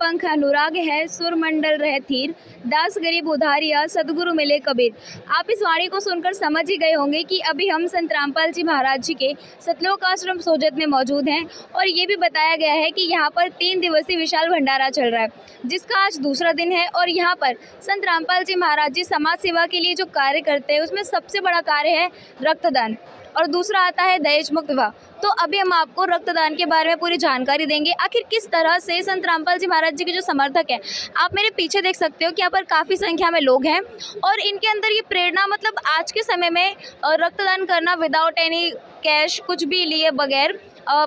पंख अनुराग है, सुर मंडल रहे थीर, दास गरीब उधारिया, सदगुरु मिले कबीर। आप इस वाणी को सुनकर समझ ही गए होंगे कि अभी हम संत रामपाल जी महाराज जी के सतलोक आश्रम सोजत में मौजूद हैं और ये भी बताया गया है कि यहाँ पर 3 दिवसीय विशाल भंडारा चल रहा है, जिसका आज दूसरा दिन है। और यहाँ पर संत रामपाल जी महाराज जी समाज सेवा के लिए जो कार्य करते हैं उसमें सबसे बड़ा कार्य है रक्तदान और दूसरा आता है दहेज मुक्त विवाह। तो अभी हम आपको रक्तदान के बारे में पूरी जानकारी देंगे। आखिर किस तरह से संत रामपाल जी महाराज जी के जो समर्थक हैं, आप मेरे पीछे देख सकते हो कि यहाँ पर काफ़ी संख्या में लोग हैं और इनके अंदर ये प्रेरणा, मतलब आज के समय में रक्तदान करना विदाउट एनी कैश, कुछ भी लिए बगैर,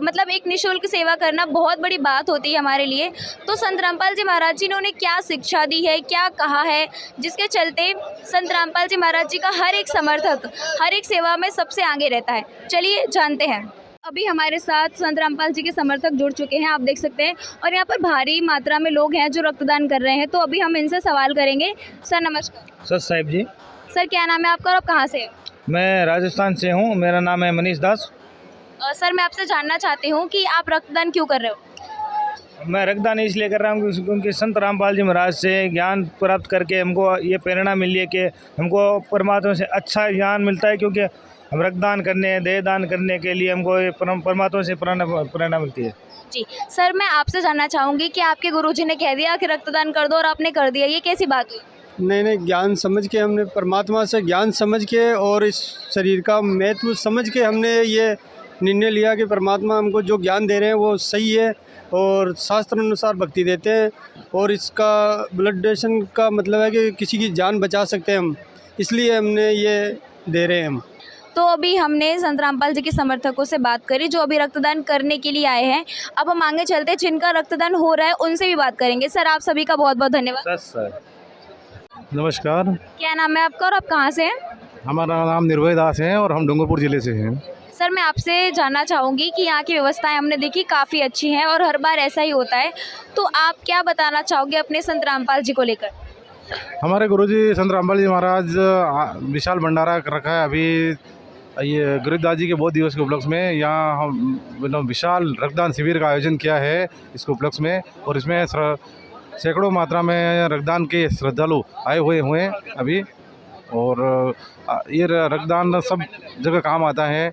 मतलब एक निःशुल्क सेवा करना बहुत बड़ी बात होती है हमारे लिए। तो संत रामपाल जी महाराज जी ने उन्हें क्या शिक्षा दी है, क्या कहा है, जिसके चलते संत रामपाल जी महाराज जी का हर एक समर्थक हर एक सेवा में सबसे आगे रहता है। चलिए जानते हैं। अभी हमारे साथ संत रामपाल जी के समर्थक जुड़ चुके हैं, आप देख सकते हैं, और यहाँ पर भारी मात्रा में लोग हैं जो रक्तदान कर रहे हैं। तो अभी हम इनसे सवाल करेंगे। सर नमस्कार। सर साहिब जी। सर क्या नाम है आपका और आप कहाँ से हैं? मैं राजस्थान से हूँ, मेरा नाम है मनीष दास। सर मैं आपसे जानना चाहती हूँ कि आप रक्तदान क्यों कर रहे हो? मैं रक्तदान इसलिए कर रहा हूँ क्योंकि संत रामपाल जी महाराज से ज्ञान प्राप्त करके हमको ये प्रेरणा मिली है कि हमको परमात्मा से अच्छा ज्ञान मिलता है, क्योंकि हम रक्तदान करने, देहदान करने के लिए हमको ये परमात्मा से प्रेरणा मिलती है। जी सर, मैं आपसे जानना चाहूँगी कि आपके गुरुजी ने कह दिया कि रक्तदान कर दो और आपने कर दिया, ये कैसी बात हुई? नहीं, ज्ञान समझ के हमने, परमात्मा से ज्ञान समझ के और इस शरीर का महत्व समझ के हमने ये निर्णय लिया कि परमात्मा हमको जो ज्ञान दे रहे हैं वो सही है और शास्त्र अनुसार भक्ति देते हैं और इसका ब्लड डोनेशन का मतलब है कि किसी की जान बचा सकते हैं हम, इसलिए हमने ये दे रहे हैं हम। तो अभी हमने संत रामपाल जी के समर्थकों से बात करी जो अभी रक्तदान करने के लिए आए हैं। अब हम आगे चलते हैं, जिनका रक्तदान हो रहा है उनसे भी बात करेंगे। सर आप सभी का बहुत बहुत धन्यवाद। सर नमस्कार। क्या नाम है आपका और आप कहाँ से हैं? हमारा नाम निर्भय दास है और हम डूंगरपुर ज़िले से हैं। सर मैं आपसे जानना चाहूँगी कि यहाँ की व्यवस्थाएं हमने देखी काफ़ी अच्छी हैं और हर बार ऐसा ही होता है, तो आप क्या बताना चाहोगे अपने संत रामपाल जी को लेकर? हमारे गुरुजी संत रामपाल जी महाराज विशाल भंडारा रखा है अभी ये गरीबदास जी के बहुत दिवस के उपलक्ष्य में। यहाँ हम विशाल रक्तदान शिविर का आयोजन किया है इसके उपलक्ष्य में, और इसमें सैकड़ों मात्रा में रक्तदान के श्रद्धालु आए हुए हैं अभी, और ये रक्तदान सब जगह काम आता है।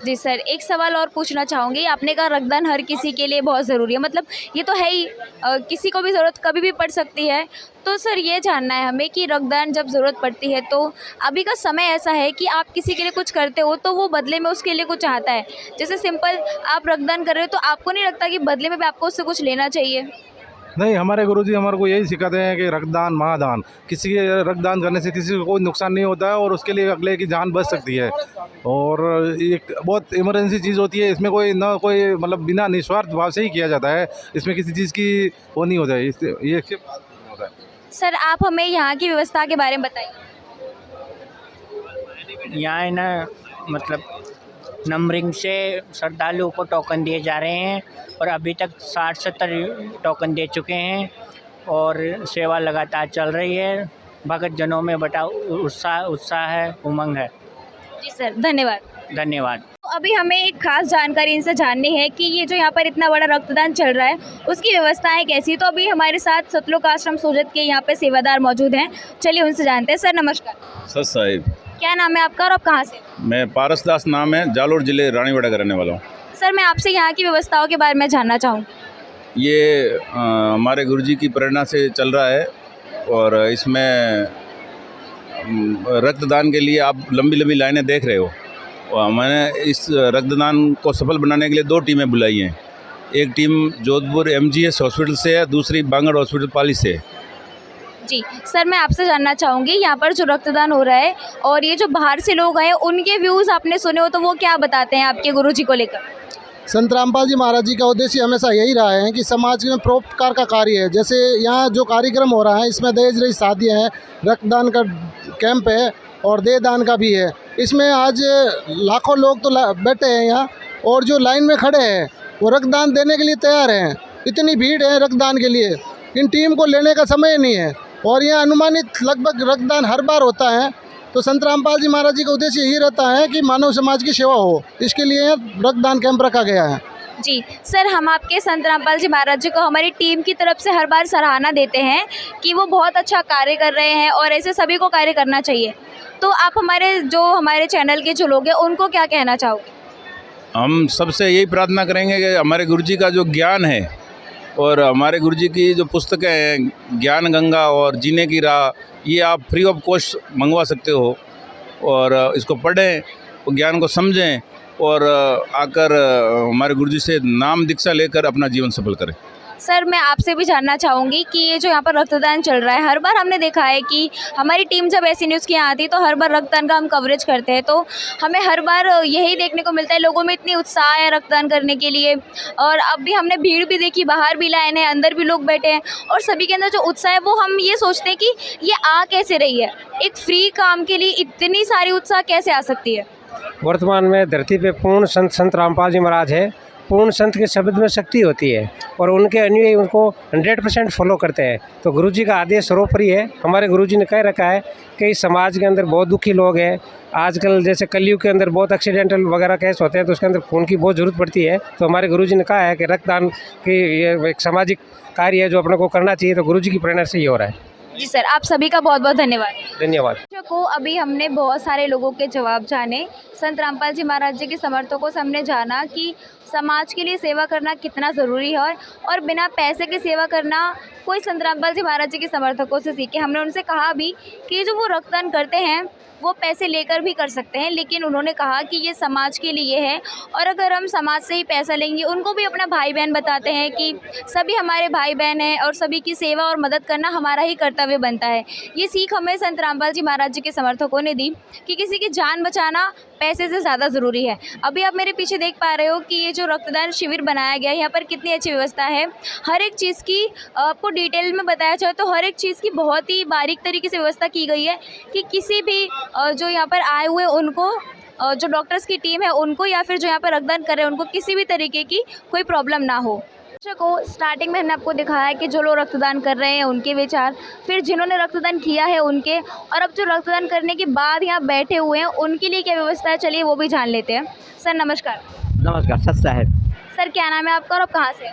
जी सर, एक सवाल और पूछना चाहूँगी। आपने कहा रक्तदान हर किसी के लिए बहुत ज़रूरी है, मतलब ये तो है ही, किसी को भी ज़रूरत कभी भी पड़ सकती है। तो सर ये जानना है हमें कि रक्तदान जब ज़रूरत पड़ती है तो अभी का समय ऐसा है कि आप किसी के लिए कुछ करते हो तो वो बदले में उसके लिए कुछ चाहता है। जैसे सिंपल आप रक्तदान कर रहे हो तो आपको नहीं लगता कि बदले में भी आपको उससे कुछ लेना चाहिए? नहीं, हमारे गुरुजी हमारे को यही सिखाते हैं कि रक्तदान महादान, किसी के रक्तदान करने से किसी को कोई नुकसान नहीं होता है और उसके लिए अगले की जान बच सकती है, और एक बहुत इमरजेंसी चीज़ होती है। इसमें कोई ना कोई मतलब बिना निस्वार्थ भाव से ही किया जाता है, इसमें किसी चीज़ की वो नहीं होता है, ये होता है। सर आप हमें यहाँ की व्यवस्था के बारे में बताइए। यहाँ है ना, मतलब नंबरिंग से श्रद्धालुओं को टोकन दिए जा रहे हैं और अभी तक 60-70 टोकन दे चुके हैं और सेवा लगातार चल रही है। भगत जनों में बड़ा उत्साह है, उमंग है। जी सर धन्यवाद। धन्यवाद। तो अभी हमें एक खास जानकारी इनसे जाननी है कि ये जो यहाँ पर इतना बड़ा रक्तदान चल रहा है उसकी व्यवस्थाएं कैसी। तो अभी हमारे साथ सतलोक आश्रम सोजत के यहाँ पे सेवादार मौजूद हैं, चलिए उनसे जानते हैं। सर नमस्कार। सर साहिब। क्या नाम है आपका और आप कहाँ से? मैं पारस दास नाम है, जालोर जिले रानीवाड़ा का रहने वाला हूँ। सर मैं आपसे यहाँ की व्यवस्थाओं के बारे में जानना चाहूँ। ये हमारे गुरुजी की प्रेरणा से चल रहा है और इसमें रक्तदान के लिए आप लंबी लंबी लाइनें देख रहे हो। और मैंने इस रक्तदान को सफल बनाने के लिए 2 टीमें बुलाई हैं। एक टीम जोधपुर MGS हॉस्पिटल से है, दूसरी बांगड़ हॉस्पिटल पाली से है। जी सर, मैं आपसे जानना चाहूँगी यहाँ पर जो रक्तदान हो रहा है और ये जो बाहर से लोग आए उनके व्यूज़ आपने सुने हो तो वो क्या बताते हैं आपके गुरुजी को लेकर? संत रामपाल जी महाराज जी का उद्देश्य हमेशा यही रहा है कि समाज में परोपकार का कार्य है। जैसे यहाँ जो कार्यक्रम हो रहा है इसमें दहेज रहित शादियाँ हैं, रक्तदान का कैंप है और देहदान का भी है। इसमें आज लाखों लोग तो बैठे हैं यहाँ और जो लाइन में खड़े हैं वो रक्तदान देने के लिए तैयार हैं। इतनी भीड़ है रक्तदान के लिए, इन टीम को लेने का समय नहीं है और यह अनुमानित लगभग रक्तदान हर बार होता है। तो संत रामपाल जी महाराज जी का उद्देश्य यही रहता है कि मानव समाज की सेवा हो, इसके लिए रक्तदान कैंप रखा गया है। जी सर, हम आपके संत रामपाल जी महाराज जी को हमारी टीम की तरफ से हर बार सराहना देते हैं कि वो बहुत अच्छा कार्य कर रहे हैं और ऐसे सभी को कार्य करना चाहिए। तो आप हमारे चैनल के जो लोग हैं उनको क्या कहना चाहोगे? हम सबसे यही प्रार्थना करेंगे कि हमारे गुरु जी का जो ज्ञान है और हमारे गुरु जी की जो पुस्तकें हैं, ज्ञान गंगा और जीने की राह, ये आप फ्री ऑफ कॉस्ट मंगवा सकते हो और इसको पढ़ें, वो ज्ञान को समझें और आकर हमारे गुरु जी से नाम दीक्षा लेकर अपना जीवन सफल करें। सर, मैं आपसे भी जानना चाहूँगी कि ये जो यहाँ पर रक्तदान चल रहा है, हर बार हमने देखा है कि हमारी टीम जब ऐसी न्यूज़ की यहाँ आती है तो हर बार रक्तदान का हम कवरेज करते हैं, तो हमें हर बार यही देखने को मिलता है, लोगों में इतनी उत्साह है रक्तदान करने के लिए। और अब भी हमने भीड़ भी देखी, बाहर भी लाइन है, अंदर भी लोग बैठे हैं और सभी के अंदर जो उत्साह है वो हम ये सोचते हैं कि ये आ कैसे रही है, एक फ्री काम के लिए इतनी सारी उत्साह कैसे आ सकती है? वर्तमान में धरती पे पूर्ण संत रामपाल जी महाराज है। पूर्ण संत के शब्द में शक्ति होती है और उनके अनुयायी उनको 100% फॉलो करते हैं। तो गुरुजी का आदेश सर्वोपरि है। हमारे गुरुजी ने कह रखा है कि इस समाज के अंदर बहुत दुखी लोग हैं। आजकल जैसे कलयुग के अंदर बहुत एक्सीडेंटल वगैरह केस होते हैं तो उसके अंदर खून की बहुत ज़रूरत पड़ती है। तो हमारे गुरुजी ने कहा है कि रक्तदान की ये एक सामाजिक कार्य है जो अपने को करना चाहिए। तो गुरुजी की प्रेरणा से ये हो रहा है। जी सर, आप सभी का बहुत बहुत धन्यवाद। धन्यवाद। को अभी हमने बहुत सारे लोगों के जवाब जाने, संत रामपाल जी महाराज जी के समर्थकों से हमने जाना कि समाज के लिए सेवा करना कितना ज़रूरी है और बिना पैसे के सेवा करना कोई संत रामपाल जी महाराज जी के समर्थकों से सीखे। हमने उनसे कहा भी कि जो वो रक्तदान करते हैं वो पैसे लेकर भी कर सकते हैं, लेकिन उन्होंने कहा कि ये समाज के लिए है और अगर हम समाज से ही पैसा लेंगे, उनको भी अपना भाई बहन बताते हैं कि सभी हमारे भाई बहन हैं और सभी की सेवा और मदद करना हमारा ही कर्तव्य बनता है। ये सीख हमें संत रामपाल जी महाराज जी के समर्थकों ने दी कि किसी की जान बचाना पैसे से ज़्यादा ज़रूरी है। अभी आप मेरे पीछे देख पा रहे हो कि ये जो रक्तदान शिविर बनाया गया है, यहाँ पर कितनी अच्छी व्यवस्था है। हर एक चीज़ की आपको डिटेल में बताया जाए तो हर एक चीज़ की बहुत ही बारीक तरीके से व्यवस्था की गई है कि किसी भी जो यहाँ पर आए हुए उनको, जो डॉक्टर्स की टीम है उनको या फिर जो यहाँ पर रक्तदान कर रहे हैं उनको किसी भी तरीके की कोई प्रॉब्लम ना हो। को स्टार्टिंग में हमने आपको दिखाया है कि जो लोग रक्तदान कर रहे हैं उनके विचार, फिर जिन्होंने रक्तदान किया है उनके, और अब जो रक्तदान करने के बाद यहाँ बैठे हुए हैं उनके लिए क्या व्यवस्था है, चलिए वो भी जान लेते हैं। सर नमस्कार। नमस्कार। सच साहब। सर क्या नाम है आपका और आप कहाँ से?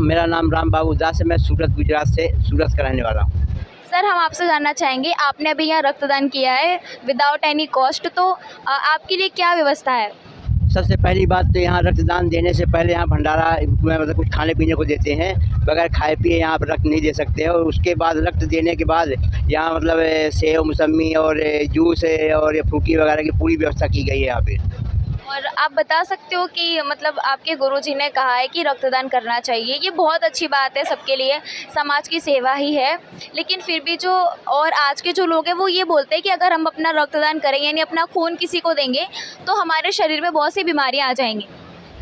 मेरा नाम राम बाबू दास है। मैं सूरत गुजरात से, सूरत का रहने वाला हूँ। सर हम आपसे जानना चाहेंगे, आपने अभी यहाँ रक्तदान किया है विदाउट एनी कॉस्ट, तो आपके लिए क्या व्यवस्था है? सबसे पहली बात तो यहाँ रक्तदान देने से पहले यहाँ भंडारा मतलब कुछ खाने पीने को देते हैं। बगैर खाए पिए यहाँ पर रक्त नहीं दे सकते हैं। और उसके बाद रक्त देने के बाद यहाँ मतलब सेव, मौसमी और जूस और फ्रूटी वगैरह की पूरी व्यवस्था की गई है यहाँ पे। और आप बता सकते हो कि मतलब आपके गुरुजी ने कहा है कि रक्तदान करना चाहिए, ये बहुत अच्छी बात है, सबके लिए समाज की सेवा ही है, लेकिन फिर भी जो और आज के जो लोग हैं वो ये बोलते हैं कि अगर हम अपना रक्तदान करेंगे यानी अपना खून किसी को देंगे तो हमारे शरीर में बहुत सी बीमारियां आ जाएंगी।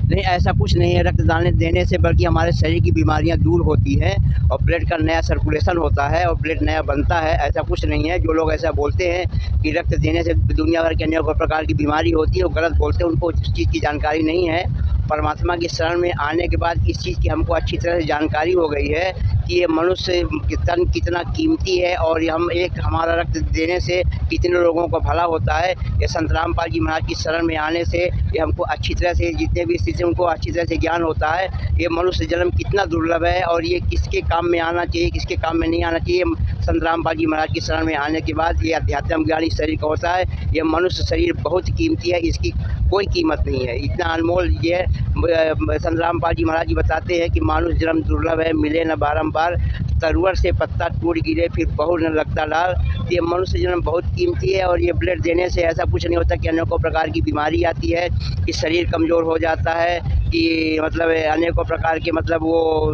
नहीं, ऐसा कुछ नहीं है। रक्तदान देने से बल्कि हमारे शरीर की बीमारियां दूर होती हैं और ब्लड का नया सर्कुलेशन होता है और ब्लड नया बनता है। ऐसा कुछ नहीं है। जो लोग ऐसा बोलते हैं कि रक्त देने से दुनिया भर के अनेक प्रकार की बीमारी होती है, वो गलत बोलते हैं। उनको इस चीज़ की जानकारी नहीं है। परमात्मा की शरण में आने के बाद इस चीज़ की हमको अच्छी तरह से जानकारी हो गई है कि ये मनुष्य तन कितना कीमती है और हम एक हमारा रक्त देने से कितने लोगों का भला होता है। ये संत रामपाल जी महाराज की शरण में आने से ये हमको अच्छी तरह से, जितने भी स्थिति उनको अच्छी तरह से ज्ञान होता है ये मनुष्य जन्म कितना दुर्लभ है और ये किसके काम में आना चाहिए, किसके काम में नहीं आना चाहिए। संत रामपाल जी महाराज की शरण में आने के बाद ये अध्यात्म ज्ञान इस शरीर का होता है। ये मनुष्य शरीर बहुत कीमती है, इसकी कोई कीमत नहीं है। इतना अनमोल ये संत रामपाल जी महाराज जी बताते हैं कि मानुष जन्म दुर्लभ है, मिले न बारंबार, तरुवर से पत्ता टूट गिरे फिर बहु न लगता डाल। ये मनुष्य जन्म बहुत कीमती है और ये ब्लड देने से ऐसा कुछ नहीं होता कि अनेकों प्रकार की बीमारी आती है, कि शरीर कमज़ोर हो जाता है, कि मतलब अनेकों प्रकार के मतलब वो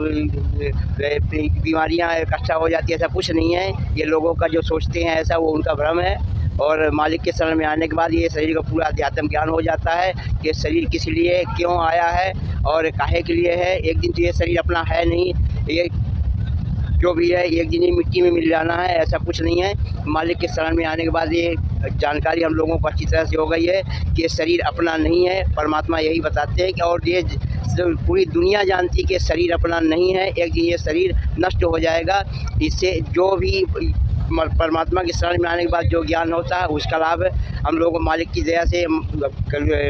बीमारियां इकट्ठा हो जाती है। ऐसा कुछ नहीं है। ये लोगों का जो सोचते हैं ऐसा, वो उनका भ्रम है। और मालिक के शरण में आने के बाद ये शरीर का पूरा अध्यात्म ज्ञान हो जाता है कि शरीर किस लिए क्यों आया है और काहे के लिए है। एक दिन तो ये शरीर अपना है नहीं, ये जो भी है एक दिन ही मिट्टी में मिल जाना है, ऐसा कुछ नहीं है। मालिक के शरण में आने के बाद ये जानकारी हम लोगों को अच्छी तरह से हो गई है कि ये शरीर अपना नहीं है। परमात्मा यही बताते हैं कि और ये पूरी दुनिया जानती है कि शरीर अपना नहीं है। एक दिन ये शरीर नष्ट हो जाएगा। इससे जो भी परमात्मा की शरण में आने के बाद जो ज्ञान होता है उसका लाभ हम लोग मालिक की दया से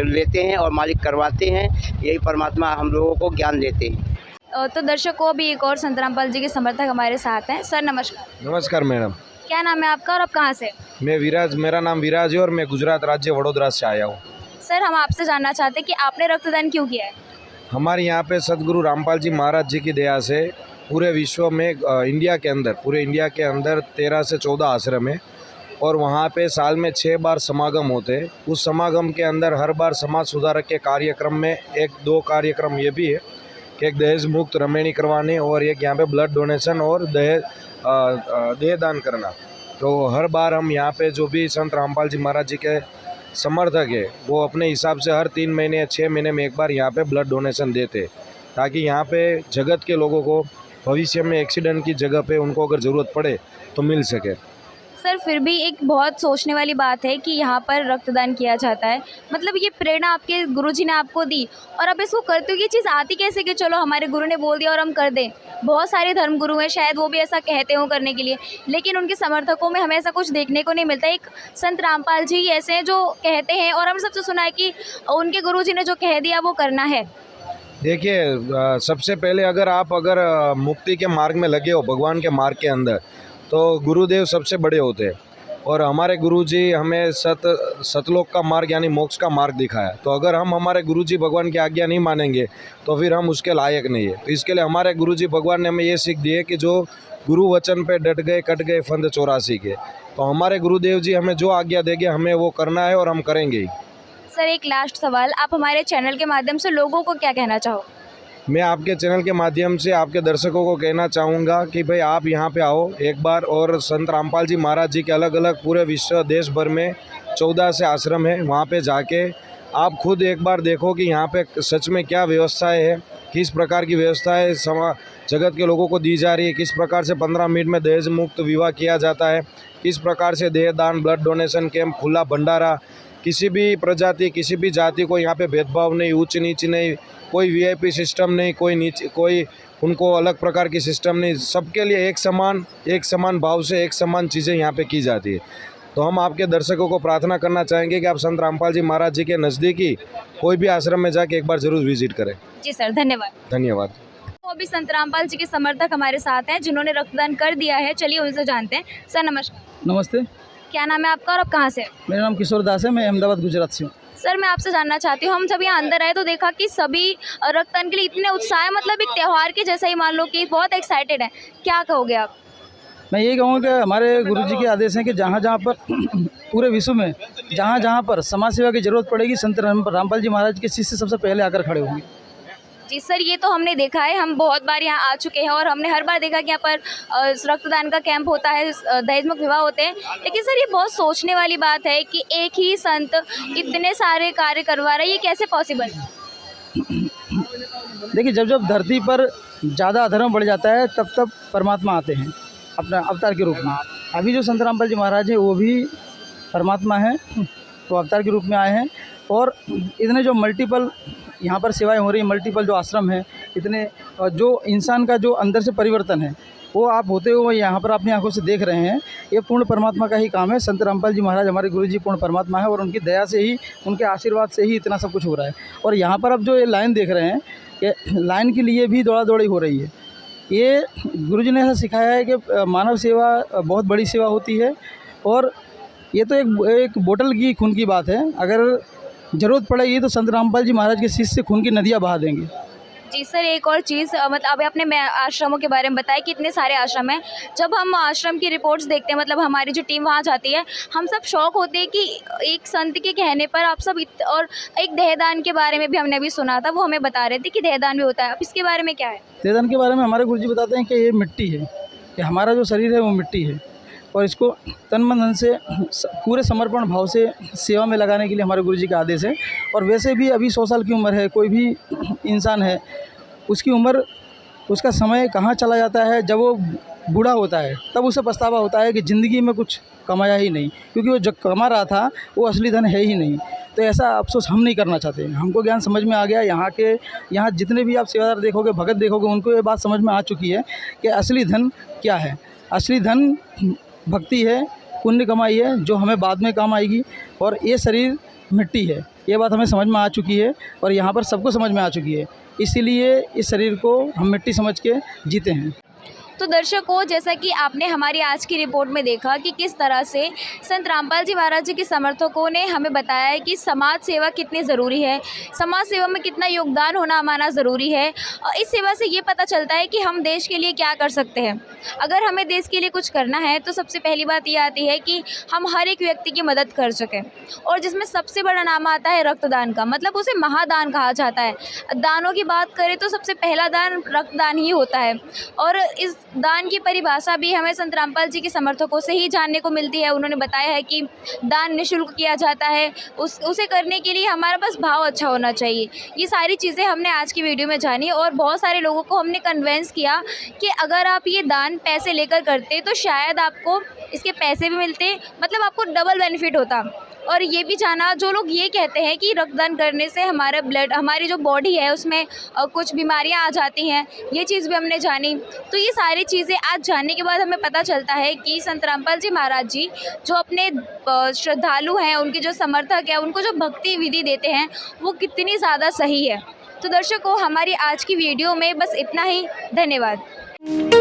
लेते हैं और मालिक करवाते हैं। यही परमात्मा हम लोगों को ज्ञान देते हैं। तो दर्शकों, अभी एक और संत रामपाल जी के समर्थक हमारे साथ हैं। सर नमस्कार। नमस्कार मैडम, क्या नाम है आपका और आप कहाँ से? मैं विराज, मेरा नाम विराज है और मैं गुजरात राज्य वडोदरा से आया हूँ। सर हम आपसे जानना चाहते हैं कि आपने रक्तदान क्यों किया है? हमारे यहाँ पे सदगुरु रामपाल जी महाराज जी की दया से पूरे विश्व में इंडिया के अंदर, पूरे इंडिया के अंदर 13 से 14 आश्रम है और वहाँ पे साल में 6 बार समागम होते हैं। उस समागम के अंदर हर बार समाज सुधारक के कार्यक्रम में 1-2 कार्यक्रम ये भी है कि एक दहेज मुक्त रमैनी करवाने और एक यहाँ पे ब्लड डोनेशन और देह दान करना। तो हर बार हम यहाँ पे जो भी संत रामपाल जी महाराज जी के समर्थक है वो अपने हिसाब से हर 3 महीने या 6 महीने में एक बार यहाँ पे ब्लड डोनेशन देते, ताकि यहाँ पे जगत के लोगों को भविष्य में एक्सीडेंट की जगह पे उनको अगर ज़रूरत पड़े तो मिल सके। सर फिर भी एक बहुत सोचने वाली बात है कि यहाँ पर रक्तदान किया जाता है, मतलब ये प्रेरणा आपके गुरुजी ने आपको दी और आप इसको करते हो। ये चीज़ आती कैसे कि चलो हमारे गुरु ने बोल दिया और हम कर दें? बहुत सारे धर्म गुरु हैं, शायद वो भी ऐसा कहते हो करने के लिए, लेकिन उनके समर्थकों में हमें ऐसा कुछ देखने को नहीं मिलता। एक संत रामपाल जी ऐसे हैं जो कहते हैं और हम सबसे सुना है कि उनके गुरुजी ने जो कह दिया वो करना है। देखिए, सबसे पहले अगर मुक्ति के मार्ग में लगे हो, भगवान के मार्ग के अंदर, तो गुरुदेव सबसे बड़े होते हैं और हमारे गुरुजी हमें सतलोक का मार्ग यानी मोक्ष का मार्ग दिखाया। तो अगर हम हमारे गुरुजी भगवान की आज्ञा नहीं मानेंगे तो फिर हम उसके लायक नहीं है। तो इसके लिए हमारे गुरुजी भगवान ने हमें ये सीख दी है कि जो गुरु वचन पे डट गए कट गए फंद 84 के। तो हमारे गुरुदेव जी हमें जो आज्ञा देंगे हमें वो करना है और हम करेंगे ही। सर एक लास्ट सवाल, आप हमारे चैनल के माध्यम से लोगों को क्या कहना चाहो? मैं आपके चैनल के माध्यम से आपके दर्शकों को कहना चाहूँगा कि भाई आप यहाँ पे आओ एक बार, और संत रामपाल जी महाराज जी के अलग अलग पूरे विश्व देश भर में 14 से आश्रम है, वहाँ पे जाके आप खुद एक बार देखो कि यहाँ पे सच में क्या व्यवस्थाएं है, किस प्रकार की व्यवस्थाएं जगत के लोगों को दी जा रही है, किस प्रकार से 15 मिनट में दहेज मुक्त विवाह किया जाता है, किस प्रकार से देह दान, ब्लड डोनेशन कैंप, खुला भंडारा, किसी भी प्रजाति किसी भी जाति को यहाँ पे भेदभाव नहीं, ऊंच नीच नहीं, कोई वीआईपी सिस्टम नहीं, कोई उनको अलग प्रकार की सिस्टम नहीं, सबके लिए एक समान भाव से एक समान चीज़ें यहाँ पे की जाती है। तो हम आपके दर्शकों को प्रार्थना करना चाहेंगे कि आप संत रामपाल जी महाराज जी के नज़दीकी कोई भी आश्रम में जाके एक बार ज़रूर विजिट करें। जी सर, धन्यवाद। धन्यवाद। तो अभी संत रामपाल जी के समर्थक हमारे साथ हैं जिन्होंने रक्तदान कर दिया है, चलिए उनसे जानते हैं। सर नमस्कार। नमस्ते, क्या नाम है आपका और आप कहाँ से? मेरा नाम किशोर दास है, मैं अहमदाबाद गुजरात से हूँ। सर मैं आपसे जानना चाहती हूँ, हम जब यहाँ अंदर आए तो देखा कि सभी रक्तदान के लिए इतने उत्साह, मतलब एक त्यौहार के जैसा ही मान लो कि बहुत एक्साइटेड है, क्या कहोगे आप? मैं यही कहूँगा कि हमारे गुरुजी के आदेश हैं कि जहाँ जहाँ पर पूरे विश्व में जहाँ जहाँ पर समाज सेवा की ज़रूरत पड़ेगी, संत रामपाल जी महाराज के शिष्य सबसे पहले आकर खड़े होंगे। जी सर, ये तो हमने देखा है, हम बहुत बार यहाँ आ चुके हैं और हमने हर बार देखा कि यहाँ पर रक्तदान का कैंप होता है, दहेज मुक्त विवाह होते हैं, लेकिन सर ये बहुत सोचने वाली बात है कि एक ही संत इतने सारे कार्य करवा रहा है, ये कैसे पॉसिबल? देखिए, जब जब धरती पर ज़्यादा अधर्म बढ़ जाता है तब तब परमात्मा आते हैं अपना अवतार के रूप में। अभी जो संत रामपाल जी महाराज हैं वो भी परमात्मा हैं, वो अवतार के रूप में आए हैं और इतने जो मल्टीपल यहाँ पर सेवाएं हो रही हैं, मल्टीपल जो आश्रम हैं, इतने जो इंसान का जो अंदर से परिवर्तन है वो आप होते हुए यहाँ पर अपनी आंखों से देख रहे हैं। ये पूर्ण परमात्मा का ही काम है। संत रामपाल जी महाराज हमारे गुरुजी पूर्ण परमात्मा है और उनकी दया से ही, उनके आशीर्वाद से ही इतना सब कुछ हो रहा है। और यहाँ पर अब जो ये लाइन देख रहे हैं, ये लाइन के लिए भी दौड़ा दौड़ी हो रही है। ये गुरुजी ने ऐसा सिखाया है कि मानव सेवा बहुत बड़ी सेवा होती है और ये तो एक बोतल की खून की बात है। अगर ज़रूरत पड़ेगी तो संत रामपाल जी महाराज के शिष्य से खून की नदियाँ बहा देंगे। जी सर, एक और चीज़, मतलब अभी आपने आश्रमों के बारे में बताया कि इतने सारे आश्रम हैं। जब हम आश्रम की रिपोर्ट्स देखते हैं, मतलब हमारी जो टीम वहाँ जाती है, हम सब शौक होते हैं कि एक संत के कहने पर आप सब और एक देहदान के बारे में भी हमने अभी सुना था, वो हमें बता रहे थे कि देहदान भी होता है। अब इसके बारे में क्या है? देहदान के बारे में हमारे गुरुजी बताते हैं कि ये मिट्टी है, कि हमारा जो शरीर है वो मिट्टी है और इसको तन मन धन से पूरे समर्पण भाव से सेवा में लगाने के लिए हमारे गुरुजी का आदेश है। और वैसे भी अभी 100 साल की उम्र है, कोई भी इंसान है, उसकी उम्र, उसका समय कहाँ चला जाता है, जब वो बूढ़ा होता है तब उसे पछतावा होता है कि ज़िंदगी में कुछ कमाया ही नहीं, क्योंकि वो जो कमा रहा था वो असली धन है ही नहीं। तो ऐसा अफसोस हम नहीं करना चाहते। हमको ज्ञान समझ में आ गया। यहाँ जितने भी आप सेवादार देखोगे, भगत देखोगे, उनको ये बात समझ में आ चुकी है कि असली धन क्या है। असली धन भक्ति है, पुण्य कमाई है जो हमें बाद में काम आएगी। और ये शरीर मिट्टी है, ये बात हमें समझ में आ चुकी है और यहाँ पर सबको समझ में आ चुकी है। इसीलिए इस शरीर को हम मिट्टी समझ के जीते हैं। तो दर्शकों, जैसा कि आपने हमारी आज की रिपोर्ट में देखा कि किस तरह से संत रामपाल जी महाराज जी के समर्थकों ने हमें बताया है कि समाज सेवा कितनी ज़रूरी है, समाज सेवा में कितना योगदान होना हमारा ज़रूरी है। और इस सेवा से ये पता चलता है कि हम देश के लिए क्या कर सकते हैं। अगर हमें देश के लिए कुछ करना है तो सबसे पहली बात ये आती है कि हम हर एक व्यक्ति की मदद कर सकें, और जिसमें सबसे बड़ा नाम आता है रक्तदान का, मतलब उसे महादान कहा जाता है। दानों की बात करें तो सबसे पहला दान रक्तदान ही होता है, और इस दान की परिभाषा भी हमें संत रामपाल जी के समर्थकों से ही जानने को मिलती है। उन्होंने बताया है कि दान निःशुल्क किया जाता है, उसे करने के लिए हमारे पास भाव अच्छा होना चाहिए। ये सारी चीज़ें हमने आज की वीडियो में जानी, और बहुत सारे लोगों को हमने कन्वेंस किया कि अगर आप ये दान पैसे लेकर करते तो शायद आपको इसके पैसे भी मिलते, मतलब आपको डबल बेनिफिट होता। और ये भी जाना, जो लोग ये कहते हैं कि रक्तदान करने से हमारा ब्लड, हमारी जो बॉडी है उसमें कुछ बीमारियां आ जाती हैं, ये चीज़ भी हमने जानी। तो ये सारी चीज़ें आज जानने के बाद हमें पता चलता है कि संत रामपाल जी महाराज जी जो अपने श्रद्धालु हैं, उनके जो समर्थक हैं, उनको जो भक्ति विधि देते हैं वो कितनी ज़्यादा सही है। तो दर्शकों, हमारी आज की वीडियो में बस इतना ही। धन्यवाद।